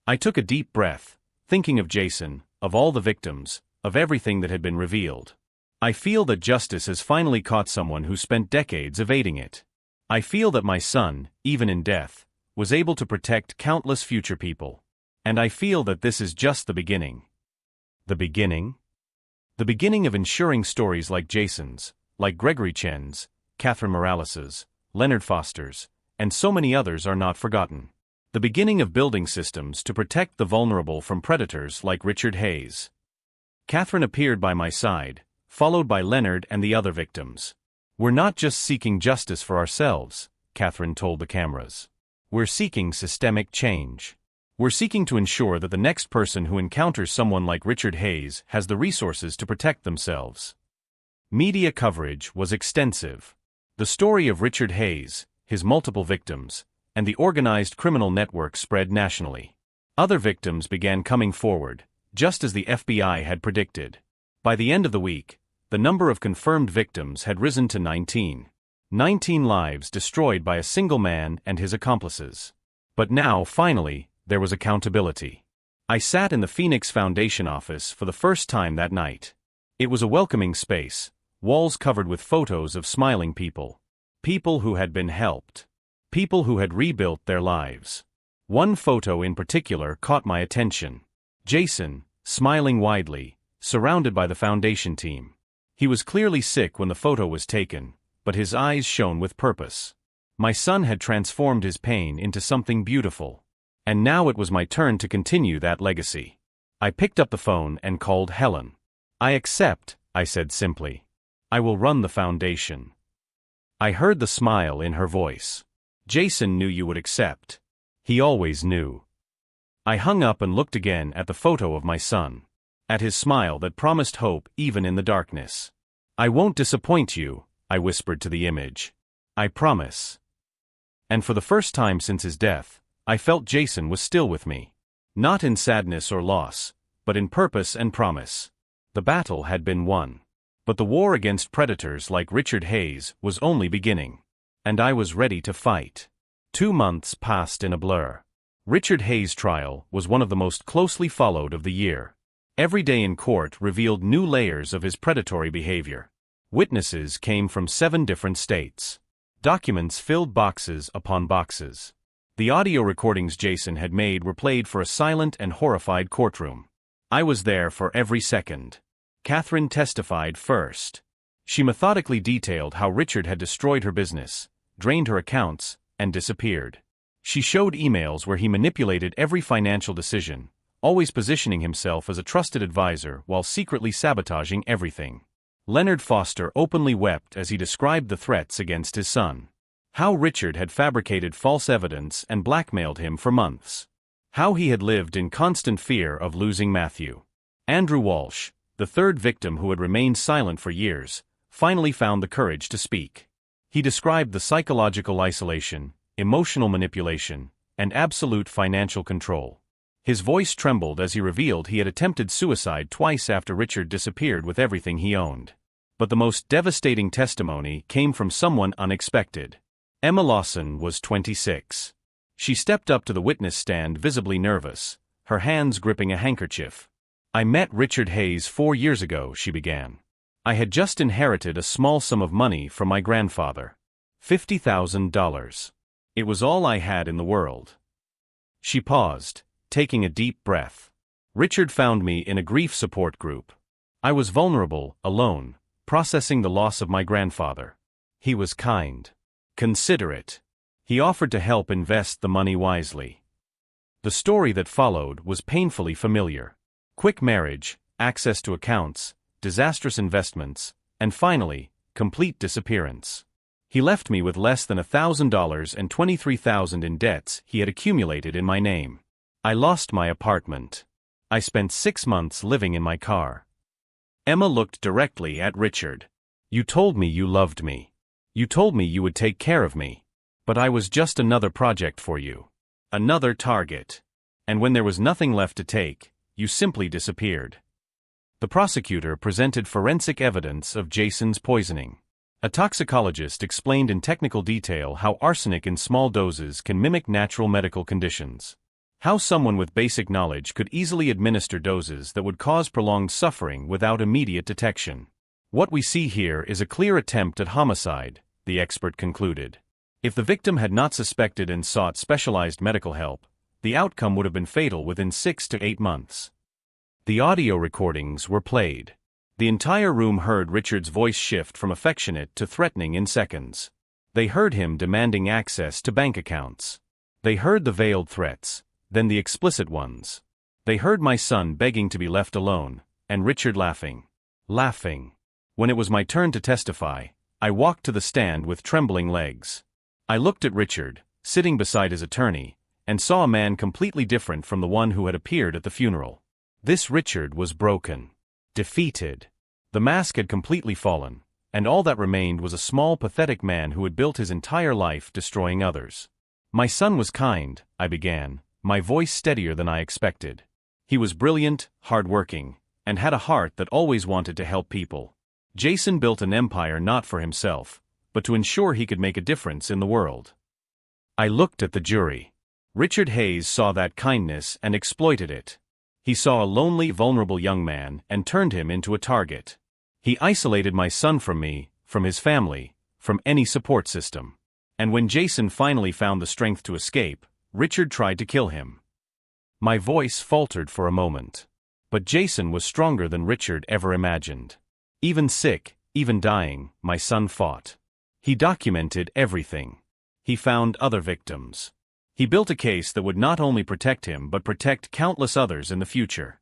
I took a deep breath, thinking of Jason, of all the victims, of everything that had been revealed. I feel that justice has finally caught someone who spent decades evading it. I feel that my son, even in death, was able to protect countless future people. And I feel that this is just the beginning. The beginning? The beginning of ensuring stories like Jason's, like Gregory Chen's, Catherine Morales's, Leonard Foster's, and so many others are not forgotten. The beginning of building systems to protect the vulnerable from predators like Richard Hayes. Catherine appeared by my side, followed by Leonard and the other victims. We're not just seeking justice for ourselves, Catherine told the cameras. We're seeking systemic change. We're seeking to ensure that the next person who encounters someone like Richard Hayes has the resources to protect themselves. Media coverage was extensive. The story of Richard Hayes, his multiple victims, and the organized criminal network spread nationally. Other victims began coming forward, just as the FBI had predicted. By the end of the week, the number of confirmed victims had risen to 19. 19 lives destroyed by a single man and his accomplices. But now, finally, there was accountability. I sat in the Phoenix Foundation office for the first time that night. It was a welcoming space, walls covered with photos of smiling people. People who had been helped. People who had rebuilt their lives. One photo in particular caught my attention. Jason, smiling widely, surrounded by the foundation team. He was clearly sick when the photo was taken, but his eyes shone with purpose. My son had transformed his pain into something beautiful. And now it was my turn to continue that legacy. I picked up the phone and called Helen. I accept, I said simply. I will run the foundation. I heard the smile in her voice. Jason knew you would accept. He always knew. I hung up and looked again at the photo of my son. At his smile that promised hope even in the darkness. I won't disappoint you, I whispered to the image. I promise. And for the first time since his death, I felt Jason was still with me. Not in sadness or loss, but in purpose and promise. The battle had been won. But the war against predators like Richard Hayes was only beginning. And I was ready to fight. 2 months passed in a blur. Richard Hayes' trial was one of the most closely followed of the year. Every day in court revealed new layers of his predatory behavior. Witnesses came from 7 different states. Documents filled boxes upon boxes. The audio recordings Jason had made were played for a silent and horrified courtroom. I was there for every second. Catherine testified first. She methodically detailed how Richard had destroyed her business, drained her accounts, and disappeared. She showed emails where he manipulated every financial decision, always positioning himself as a trusted advisor while secretly sabotaging everything. Leonard Foster openly wept as he described the threats against his son. How Richard had fabricated false evidence and blackmailed him for months. How he had lived in constant fear of losing Matthew. Andrew Walsh, the third victim who had remained silent for years, finally found the courage to speak. He described the psychological isolation, emotional manipulation, and absolute financial control. His voice trembled as he revealed he had attempted suicide twice after Richard disappeared with everything he owned. But the most devastating testimony came from someone unexpected. Emma Lawson was 26. She stepped up to the witness stand visibly nervous, her hands gripping a handkerchief. I met Richard Hayes 4 years ago, she began. I had just inherited a small sum of money from my grandfather. $50,000. It was all I had in the world. She paused, taking a deep breath. Richard found me in a grief support group. I was vulnerable, alone, processing the loss of my grandfather. He was kind. Considerate. He offered to help invest the money wisely. The story that followed was painfully familiar. Quick marriage, access to accounts, disastrous investments, and finally, complete disappearance. He left me with less than $1,000 and $23,000 in debts he had accumulated in my name. I lost my apartment. I spent 6 months living in my car. Emma looked directly at Richard. You told me you loved me. You told me you would take care of me. But I was just another project for you. Another target. And when there was nothing left to take, you simply disappeared. The prosecutor presented forensic evidence of Jason's poisoning. A toxicologist explained in technical detail how arsenic in small doses can mimic natural medical conditions. How someone with basic knowledge could easily administer doses that would cause prolonged suffering without immediate detection. What we see here is a clear attempt at homicide, the expert concluded. If the victim had not suspected and sought specialized medical help, the outcome would have been fatal within 6 to 8 months. The audio recordings were played. The entire room heard Richard's voice shift from affectionate to threatening in seconds. They heard him demanding access to bank accounts. They heard the veiled threats, then the explicit ones. They heard my son begging to be left alone, and Richard laughing. When it was my turn to testify, I walked to the stand with trembling legs. I looked at Richard, sitting beside his attorney, and saw a man completely different from the one who had appeared at the funeral. This Richard was broken. Defeated. The mask had completely fallen, and all that remained was a small, pathetic man who had built his entire life destroying others. My son was kind, I began, my voice steadier than I expected. He was brilliant, hard-working, and had a heart that always wanted to help people. Jason built an empire not for himself, but to ensure he could make a difference in the world. I looked at the jury. Richard Hayes saw that kindness and exploited it. He saw a lonely, vulnerable young man and turned him into a target. He isolated my son from me, from his family, from any support system. And when Jason finally found the strength to escape, Richard tried to kill him. My voice faltered for a moment. But Jason was stronger than Richard ever imagined. Even sick, even dying, my son fought. He documented everything. He found other victims. He built a case that would not only protect him but protect countless others in the future.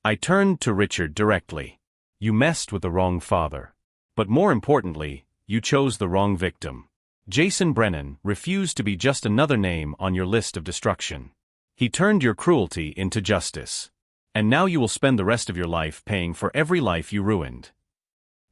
I turned to Richard directly. You messed with the wrong father. But more importantly, you chose the wrong victim. Jason Brennan refused to be just another name on your list of destruction. He turned your cruelty into justice. And now you will spend the rest of your life paying for every life you ruined.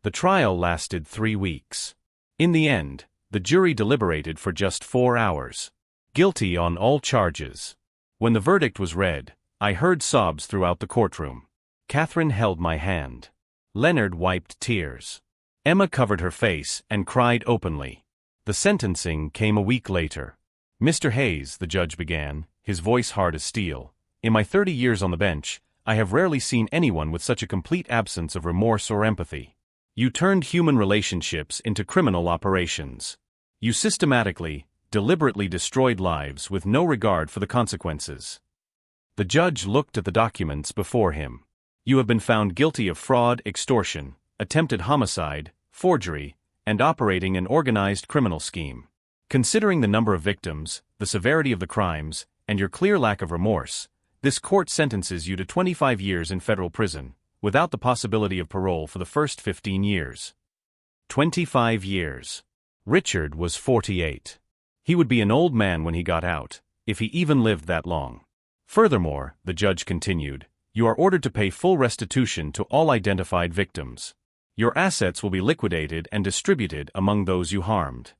The trial lasted 3 weeks. In the end, the jury deliberated for just 4 hours. Guilty on all charges. When the verdict was read, I heard sobs throughout the courtroom. Catherine held my hand. Leonard wiped tears. Emma covered her face and cried openly. The sentencing came a week later. Mr. Hayes, the judge began, his voice hard as steel. In my 30 years on the bench, I have rarely seen anyone with such a complete absence of remorse or empathy. You turned human relationships into criminal operations. You systematically, deliberately destroyed lives with no regard for the consequences. The judge looked at the documents before him. You have been found guilty of fraud, extortion, attempted homicide, forgery, and operating an organized criminal scheme. Considering the number of victims, the severity of the crimes, and your clear lack of remorse, this court sentences you to 25 years in federal prison, without the possibility of parole for the first 15 years. 25 years. Richard was 48. He would be an old man when he got out, if he even lived that long. Furthermore, the judge continued, you are ordered to pay full restitution to all identified victims. Your assets will be liquidated and distributed among those you harmed.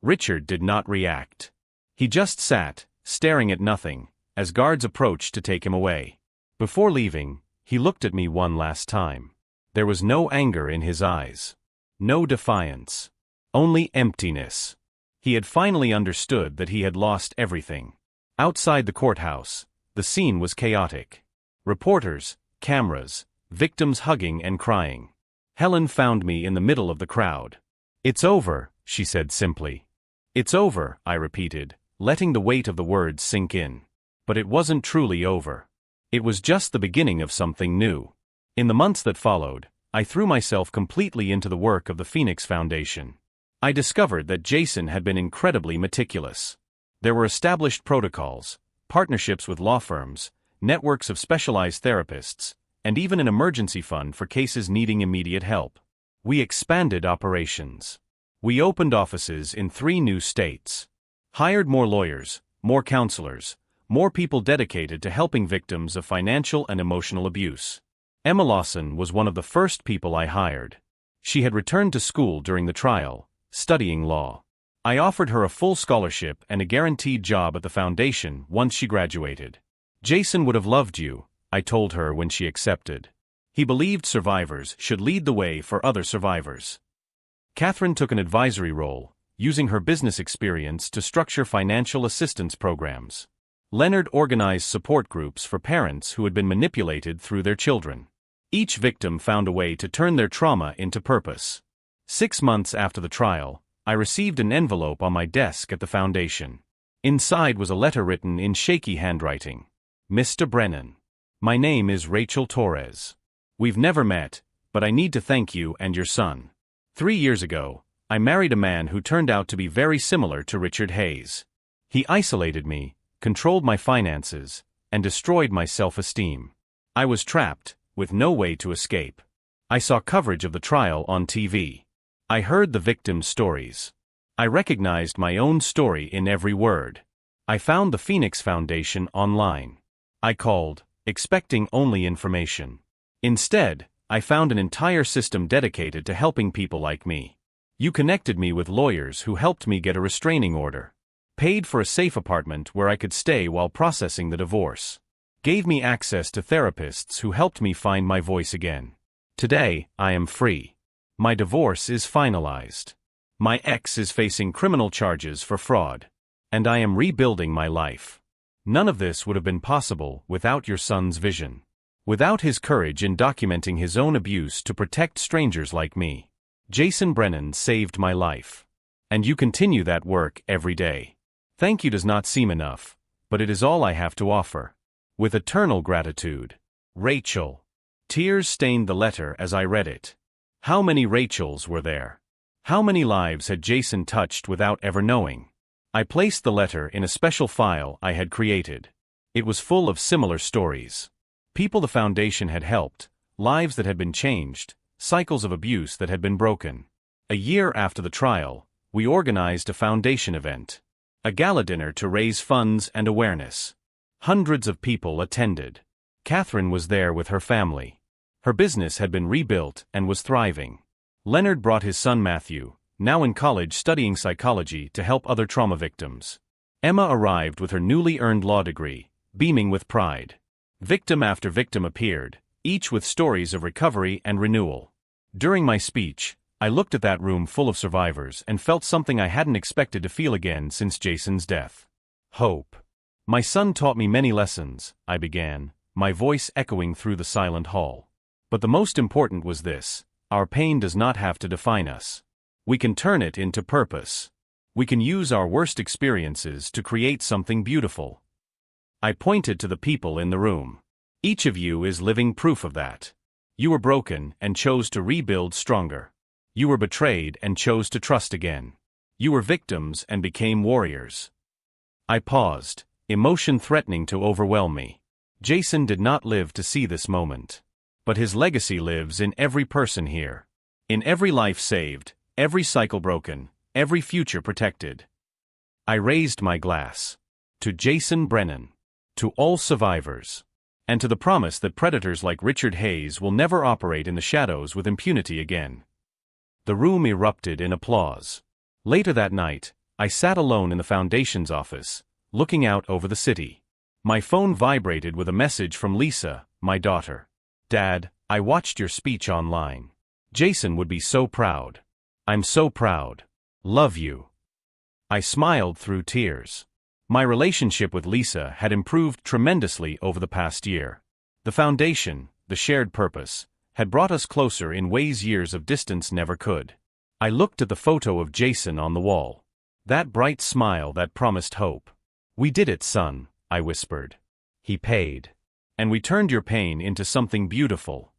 Richard did not react. He just sat, staring at nothing, as guards approached to take him away. Before leaving, he looked at me one last time. There was no anger in his eyes. No defiance. Only emptiness. He had finally understood that he had lost everything. Outside the courthouse, the scene was chaotic. Reporters, cameras, victims hugging and crying. Helen found me in the middle of the crowd. It's over, she said simply. It's over, I repeated, letting the weight of the words sink in. But it wasn't truly over. It was just the beginning of something new. In the months that followed, I threw myself completely into the work of the Phoenix Foundation. I discovered that Jason had been incredibly meticulous. There were established protocols, partnerships with law firms, networks of specialized therapists, and even an emergency fund for cases needing immediate help. We expanded operations. We opened offices in 3 new states. Hired more lawyers, more counselors, more people dedicated to helping victims of financial and emotional abuse. Emma Lawson was one of the first people I hired. She had returned to school during the trial, studying law. I offered her a full scholarship and a guaranteed job at the foundation once she graduated. Jason would have loved you, I told her when she accepted. He believed survivors should lead the way for other survivors. Catherine took an advisory role, using her business experience to structure financial assistance programs. Leonard organized support groups for parents who had been manipulated through their children. Each victim found a way to turn their trauma into purpose. 6 months after the trial, I received an envelope on my desk at the foundation. Inside was a letter written in shaky handwriting. Mr. Brennan. My name is Rachel Torres. We've never met, but I need to thank you and your son. 3 years ago, I married a man who turned out to be very similar to Richard Hayes. He isolated me, controlled my finances, and destroyed my self-esteem. I was trapped, with no way to escape. I saw coverage of the trial on TV. I heard the victims' stories. I recognized my own story in every word. I found the Phoenix Foundation online. I called, expecting only information. Instead, I found an entire system dedicated to helping people like me. You connected me with lawyers who helped me get a restraining order, paid for a safe apartment where I could stay while processing the divorce, gave me access to therapists who helped me find my voice again. Today, I am free. My divorce is finalized. My ex is facing criminal charges for fraud. And I am rebuilding my life. None of this would have been possible without your son's vision. Without his courage in documenting his own abuse to protect strangers like me. Jason Brennan saved my life. And you continue that work every day. Thank you does not seem enough, but it is all I have to offer. With eternal gratitude. Rachel. Tears stained the letter as I read it. How many Rachels were there? How many lives had Jason touched without ever knowing? I placed the letter in a special file I had created. It was full of similar stories. People the foundation had helped, lives that had been changed, cycles of abuse that had been broken. A year after the trial, we organized a foundation event. A gala dinner to raise funds and awareness. Hundreds of people attended. Catherine was there with her family. Her business had been rebuilt and was thriving. Leonard brought his son Matthew, now in college studying psychology, to help other trauma victims. Emma arrived with her newly earned law degree, beaming with pride. Victim after victim appeared, each with stories of recovery and renewal. During my speech, I looked at that room full of survivors and felt something I hadn't expected to feel again since Jason's death. Hope. My son taught me many lessons, I began, my voice echoing through the silent hall. But the most important was this: our pain does not have to define us. We can turn it into purpose. We can use our worst experiences to create something beautiful. I pointed to the people in the room. Each of you is living proof of that. You were broken and chose to rebuild stronger. You were betrayed and chose to trust again. You were victims and became warriors. I paused, emotion threatening to overwhelm me. Jason did not live to see this moment. But his legacy lives in every person here. In every life saved, every cycle broken, every future protected. I raised my glass. To Jason Brennan. To all survivors. And to the promise that predators like Richard Hayes will never operate in the shadows with impunity again. The room erupted in applause. Later that night, I sat alone in the foundation's office, looking out over the city. My phone vibrated with a message from Lisa, my daughter. Dad, I watched your speech online. Jason would be so proud. I'm so proud. Love you. I smiled through tears. My relationship with Lisa had improved tremendously over the past year. The foundation, the shared purpose, had brought us closer in ways years of distance never could. I looked at the photo of Jason on the wall. That bright smile that promised hope. We did it, son, I whispered. He paid. And we turned your pain into something beautiful.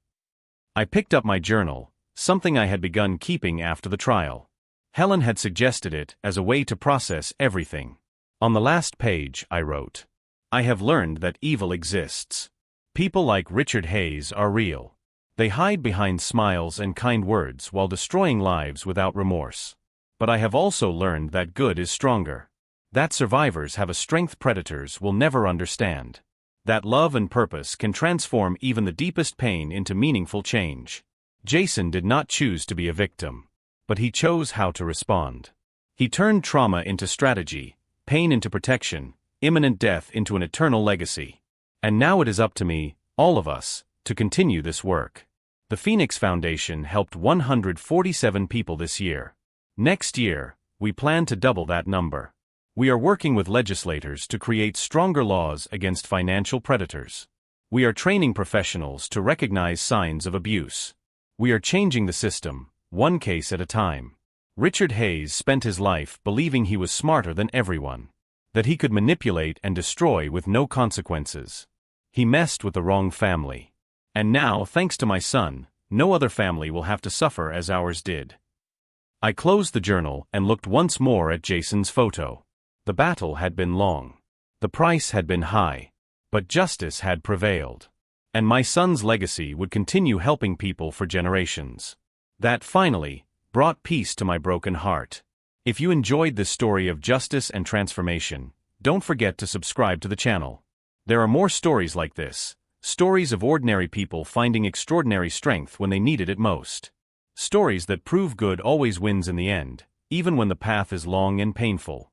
I picked up my journal, something I had begun keeping after the trial. Helen had suggested it as a way to process everything. On the last page, I wrote, I have learned that evil exists. People like Richard Hayes are real. They hide behind smiles and kind words while destroying lives without remorse. But I have also learned that good is stronger. That survivors have a strength predators will never understand. That love and purpose can transform even the deepest pain into meaningful change. Jason did not choose to be a victim. But he chose how to respond. He turned trauma into strategy, pain into protection, imminent death into an eternal legacy. And now it is up to me, all of us, to continue this work. The Phoenix Foundation helped 147 people this year. Next year, we plan to double that number. We are working with legislators to create stronger laws against financial predators. We are training professionals to recognize signs of abuse. We are changing the system, one case at a time. Richard Hayes spent his life believing he was smarter than everyone. that he could manipulate and destroy with no consequences. He messed with the wrong family. And now, thanks to my son, no other family will have to suffer as ours did. I closed the journal and looked once more at Jason's photo. The battle had been long. The price had been high. But justice had prevailed. And my son's legacy would continue helping people for generations. That, finally, brought peace to my broken heart. If you enjoyed this story of justice and transformation, don't forget to subscribe to the channel. There are more stories like this, stories of ordinary people finding extraordinary strength when they needed it most. Stories that prove good always wins in the end, even when the path is long and painful.